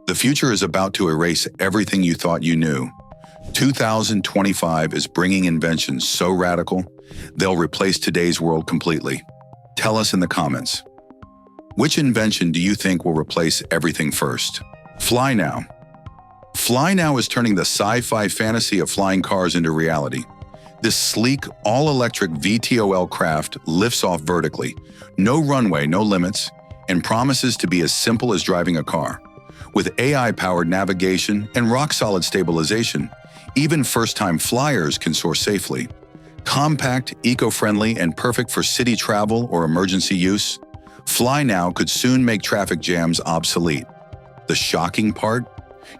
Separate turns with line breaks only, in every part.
The future is about to erase everything you thought you knew. 2025 is bringing inventions so radical, they'll replace today's world completely. Tell us in the comments. Which invention do you think will replace everything first? Fly Now. Fly Now is turning the sci-fi fantasy of flying cars into reality. This sleek, all-electric VTOL craft lifts off vertically, no runway, no limits, and promises to be as simple as driving a car. With AI-powered navigation and rock-solid stabilization, even first-time flyers can soar safely. Compact, eco-friendly, and perfect for city travel or emergency use, Fly Now could soon make traffic jams obsolete. The shocking part?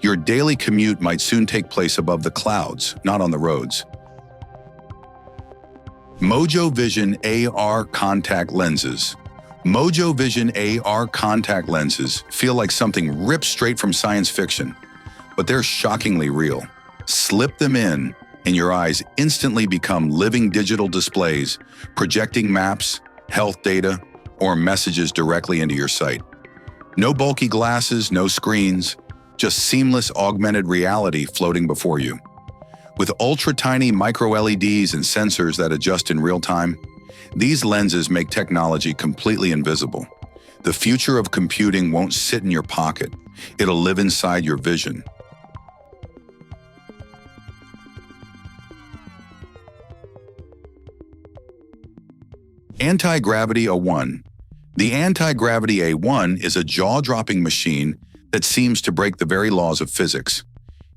Your daily commute might soon take place above the clouds, not on the roads. Mojo Vision AR contact lenses. Mojo Vision AR contact lenses feel like something ripped straight from science fiction, but they're shockingly real. Slip them in, and your eyes instantly become living digital displays, projecting maps, health data, or messages directly into your sight. No bulky glasses, no screens, just seamless augmented reality floating before you. With ultra-tiny micro-LEDs and sensors that adjust in real time, these lenses make technology completely invisible. The future of computing won't sit in your pocket. It'll live inside your vision. Anti-Gravity A1. The Anti-Gravity A1 is a jaw-dropping machine that seems to break the very laws of physics.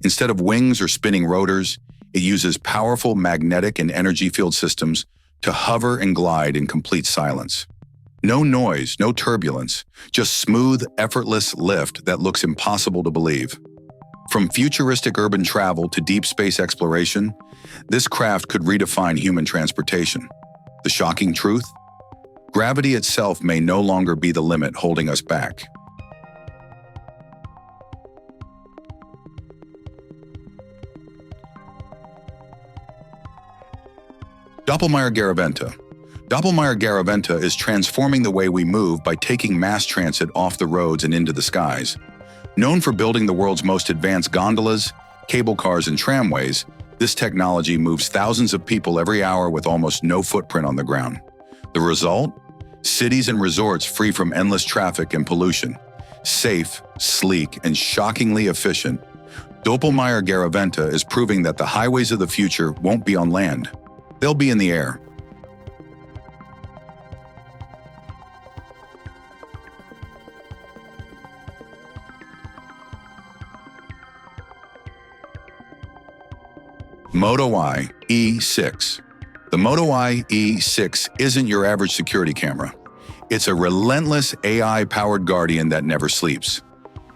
Instead of wings or spinning rotors, it uses powerful magnetic and energy field systems to hover and glide in complete silence. No noise, no turbulence, just smooth, effortless lift that looks impossible to believe. From futuristic urban travel to deep space exploration, this craft could redefine human transportation. The shocking truth? Gravity itself may no longer be the limit holding us back. Doppelmayr-Garaventa. Doppelmayr-Garaventa is transforming the way we move by taking mass transit off the roads and into the skies. Known for building the world's most advanced gondolas, cable cars, and tramways, this technology moves thousands of people every hour with almost no footprint on the ground. The result? Cities and resorts free from endless traffic and pollution. Safe, sleek, and shockingly efficient, Doppelmayr-Garaventa is proving that the highways of the future won't be on land. They'll be in the air. Moto Eye E6. The Moto Eye E6 isn't your average security camera. It's a relentless AI-powered guardian that never sleeps.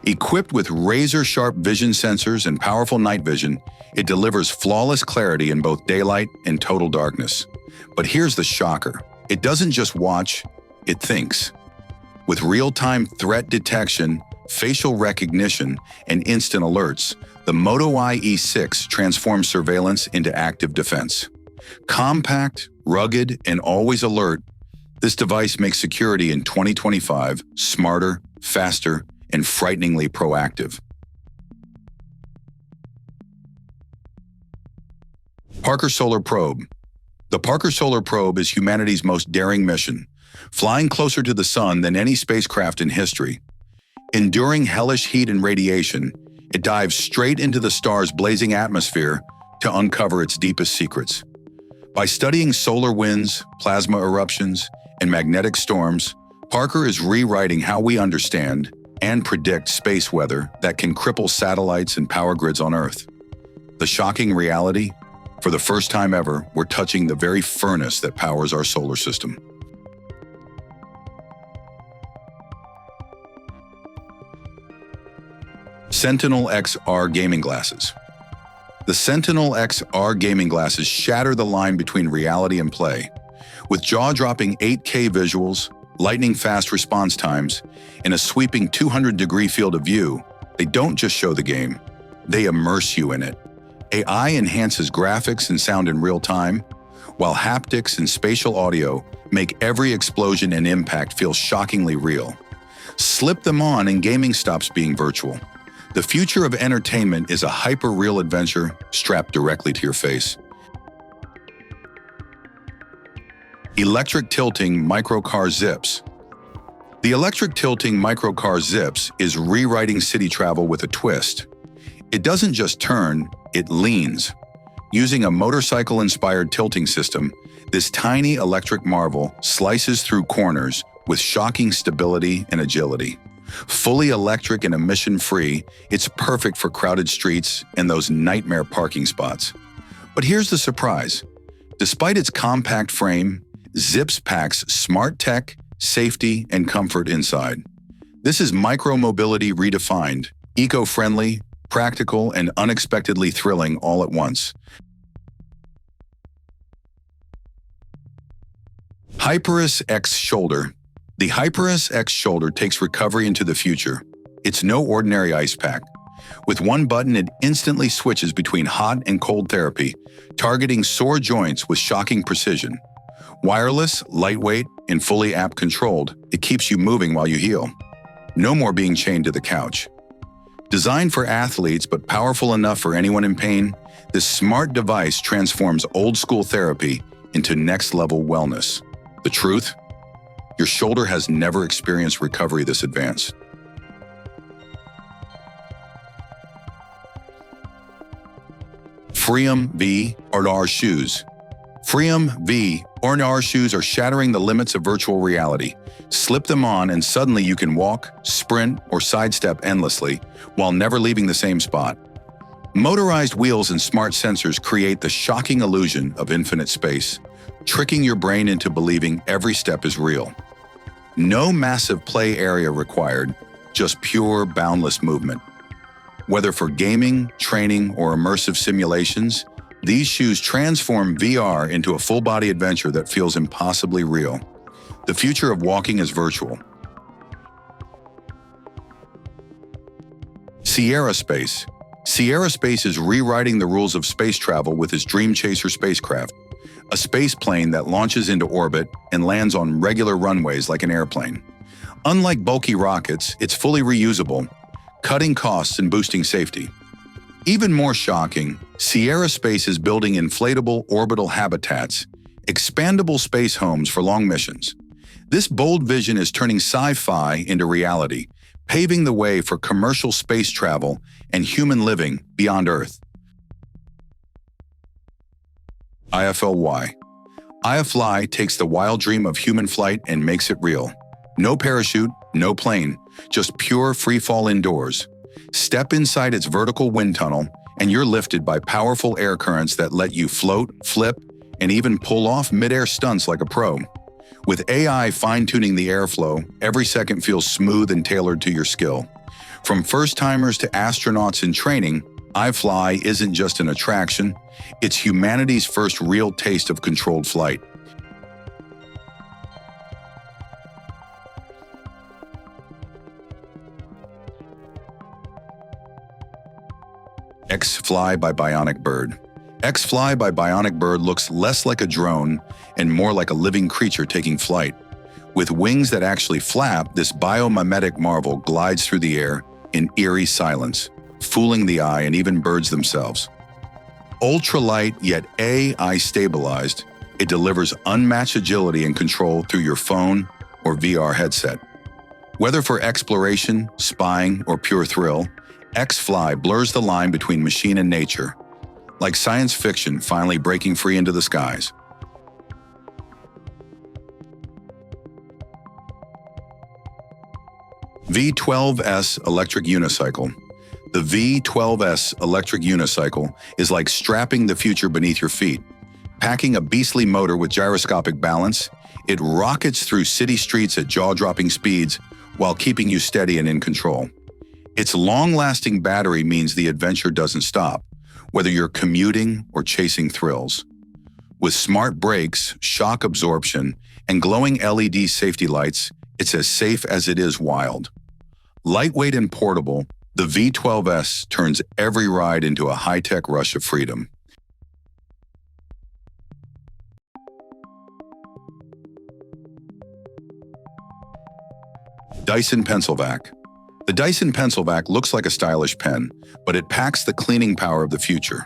Equipped with razor-sharp vision sensors and powerful night vision, it delivers flawless clarity in both daylight and total darkness. But here's the shocker. It doesn't just watch, it thinks. With real-time threat detection, facial recognition, and instant alerts, the Moto Eye E6 transforms surveillance into active defense. Compact, rugged, and always alert, this device makes security in 2025 smarter, faster, and frighteningly proactive. Parker Solar Probe. The Parker Solar Probe is humanity's most daring mission, flying closer to the sun than any spacecraft in history. Enduring hellish heat and radiation, it dives straight into the star's blazing atmosphere to uncover its deepest secrets. By studying solar winds, plasma eruptions, and magnetic storms, Parker is rewriting how we understand and predict space weather that can cripple satellites and power grids on Earth. The shocking reality? For the first time ever, we're touching the very furnace that powers our solar system. Sentinel XR gaming glasses. The Sentinel XR gaming glasses shatter the line between reality and play. With jaw-dropping 8K visuals, lightning-fast response times, and a sweeping 200-degree field of view, they don't just show the game, they immerse you in it. AI enhances graphics and sound in real time, while haptics and spatial audio make every explosion and impact feel shockingly real. Slip them on and gaming stops being virtual. The future of entertainment is a hyper-real adventure strapped directly to your face. Electric tilting microcar zips. The electric tilting microcar zips is rewriting city travel with a twist. It doesn't just turn, it leans. Using a motorcycle-inspired tilting system, this tiny electric marvel slices through corners with shocking stability and agility. Fully electric and emission-free, it's perfect for crowded streets and those nightmare parking spots. But here's the surprise. Despite its compact frame, Zips packs smart tech, safety, and comfort inside. This is micro-mobility redefined, eco-friendly, practical, and unexpectedly thrilling all at once. Hyperis X Shoulder. The Hyperis X Shoulder takes recovery into the future. It's no ordinary ice pack. With one button, it instantly switches between hot and cold therapy, targeting sore joints with shocking precision. Wireless, lightweight, and fully app-controlled, it keeps you moving while you heal. No more being chained to the couch. Designed for athletes but powerful enough for anyone in pain, this smart device transforms old-school therapy into next-level wellness. The truth? Your shoulder has never experienced recovery this advanced. Freedom V or R shoes. Freedom V or R shoes are shattering the limits of virtual reality. Slip them on and suddenly you can walk, sprint, or sidestep endlessly while never leaving the same spot. Motorized wheels and smart sensors create the shocking illusion of infinite space, tricking your brain into believing every step is real. No massive play area required, just pure, boundless movement. Whether for gaming, training, or immersive simulations, these shoes transform VR into a full-body adventure that feels impossibly real. The future of walking is virtual. Sierra Space. Sierra Space is rewriting the rules of space travel with its Dream Chaser spacecraft, a space plane that launches into orbit and lands on regular runways like an airplane. Unlike bulky rockets, it's fully reusable, cutting costs and boosting safety. Even more shocking, Sierra Space is building inflatable orbital habitats, expandable space homes for long missions. This bold vision is turning sci-fi into reality, paving the way for commercial space travel and human living beyond Earth. IFLY. IFLY takes the wild dream of human flight and makes it real. No parachute, no plane, just pure free-fall indoors. Step inside its vertical wind tunnel, and you're lifted by powerful air currents that let you float, flip, and even pull off mid-air stunts like a pro. With AI fine-tuning the airflow, every second feels smooth and tailored to your skill. From first-timers to astronauts in training, iFly isn't just an attraction, it's humanity's first real taste of controlled flight. X-Fly by Bionic Bird. X-Fly by Bionic Bird looks less like a drone and more like a living creature taking flight. With wings that actually flap, this biomimetic marvel glides through the air in eerie silence, fooling the eye and even birds themselves. Ultralight yet AI stabilized, it delivers unmatched agility and control through your phone or VR headset. Whether for exploration, spying, or pure thrill, X-Fly blurs the line between machine and nature, like science fiction finally breaking free into the skies. V12S Electric Unicycle. The V12S Electric Unicycle is like strapping the future beneath your feet. Packing a beastly motor with gyroscopic balance, it rockets through city streets at jaw-dropping speeds while keeping you steady and in control. Its long-lasting battery means the adventure doesn't stop, whether you're commuting or chasing thrills. With smart brakes, shock absorption, and glowing LED safety lights, it's as safe as it is wild. Lightweight and portable, the V12S turns every ride into a high-tech rush of freedom. Dyson Pencil Vac. The Dyson pencil vac looks like a stylish pen, but it packs the cleaning power of the future.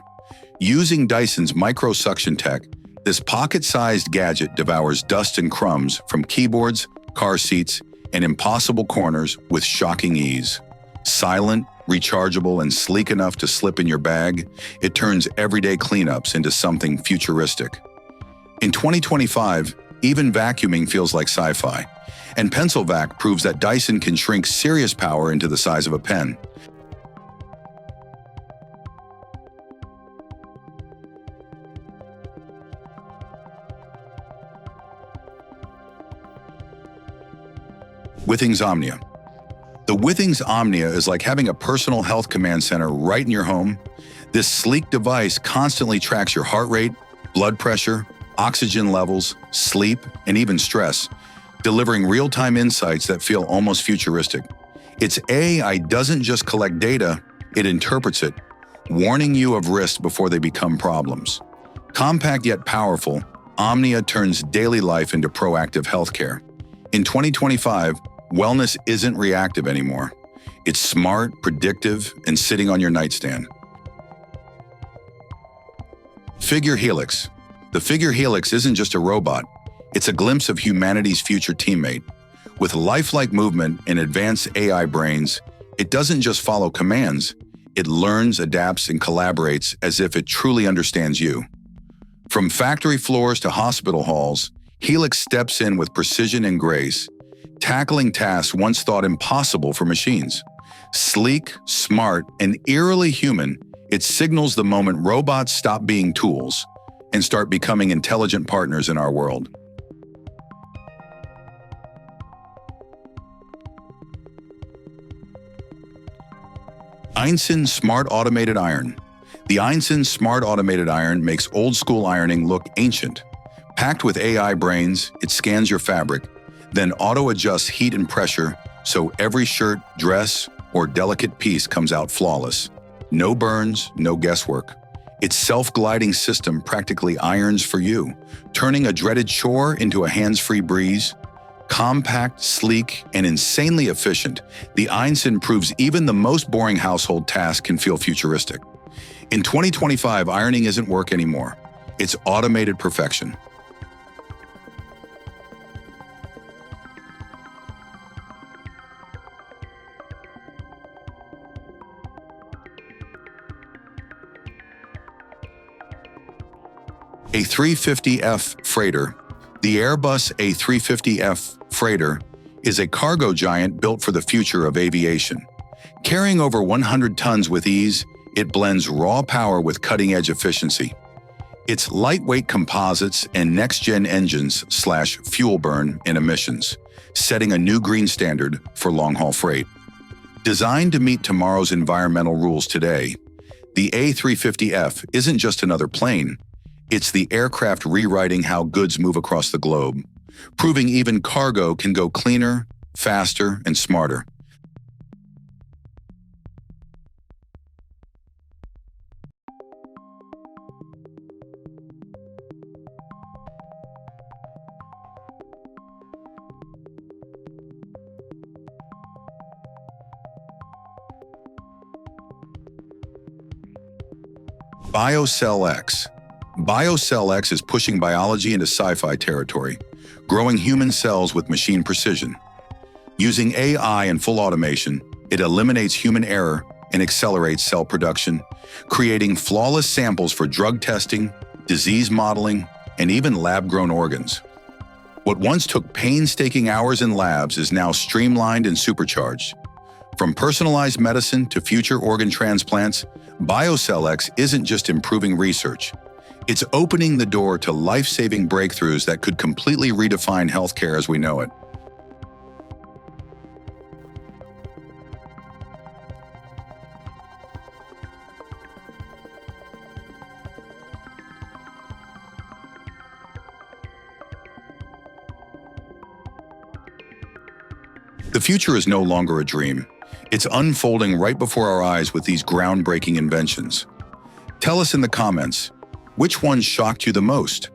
Using Dyson's micro-suction tech, this pocket-sized gadget devours dust and crumbs from keyboards, car seats, and impossible corners with shocking ease. Silent, rechargeable, and sleek enough to slip in your bag, it turns everyday cleanups into something futuristic. In 2025, even vacuuming feels like sci-fi, and Pencil Vac proves that Dyson can shrink serious power into the size of a pen. Withings Omnia. The Withings Omnia is like having a personal health command center right in your home. This sleek device constantly tracks your heart rate, blood pressure, oxygen levels, sleep, and even stress, delivering real-time insights that feel almost futuristic. Its AI doesn't just collect data, it interprets it, warning you of risks before they become problems. Compact yet powerful, Omnia turns daily life into proactive healthcare. In 2025, wellness isn't reactive anymore. It's smart, predictive, and sitting on your nightstand. Figure Helix. The Figure Helix isn't just a robot. It's a glimpse of humanity's future teammate. With lifelike movement and advanced AI brains, it doesn't just follow commands. It learns, adapts, and collaborates as if it truly understands you. From factory floors to hospital halls, Helix steps in with precision and grace, tackling tasks once thought impossible for machines. Sleek, smart, and eerily human, it signals the moment robots stop being tools and start becoming intelligent partners in our world. Dyson Smart Automated Iron. The Dyson Smart Automated Iron makes old-school ironing look ancient. Packed with AI brains, it scans your fabric, then auto-adjusts heat and pressure so every shirt, dress, or delicate piece comes out flawless. No burns, no guesswork. Its self-gliding system practically irons for you, turning a dreaded chore into a hands-free breeze. Compact, sleek, and insanely efficient, the Dyson proves even the most boring household task can feel futuristic. In 2025, ironing isn't work anymore. It's automated perfection. A350F freighter. The Airbus A350F freighter is a cargo giant built for the future of aviation. Carrying over 100 tons with ease, it blends raw power with cutting-edge efficiency. Its lightweight composites and next-gen engines slash fuel burn and emissions, setting a new green standard for long-haul freight. Designed to meet tomorrow's environmental rules today, the A350F isn't just another plane. It's the aircraft rewriting how goods move across the globe, proving even cargo can go cleaner, faster, and smarter. BioCell X. BioCell X is pushing biology into sci-fi territory, growing human cells with machine precision. Using AI and full automation, it eliminates human error and accelerates cell production, creating flawless samples for drug testing, disease modeling, and even lab-grown organs. What once took painstaking hours in labs is now streamlined and supercharged. From personalized medicine to future organ transplants, BioCell X isn't just improving research. It's opening the door to life-saving breakthroughs that could completely redefine healthcare as we know it. The future is no longer a dream. It's unfolding right before our eyes with these groundbreaking inventions. Tell us in the comments, which one shocked you the most?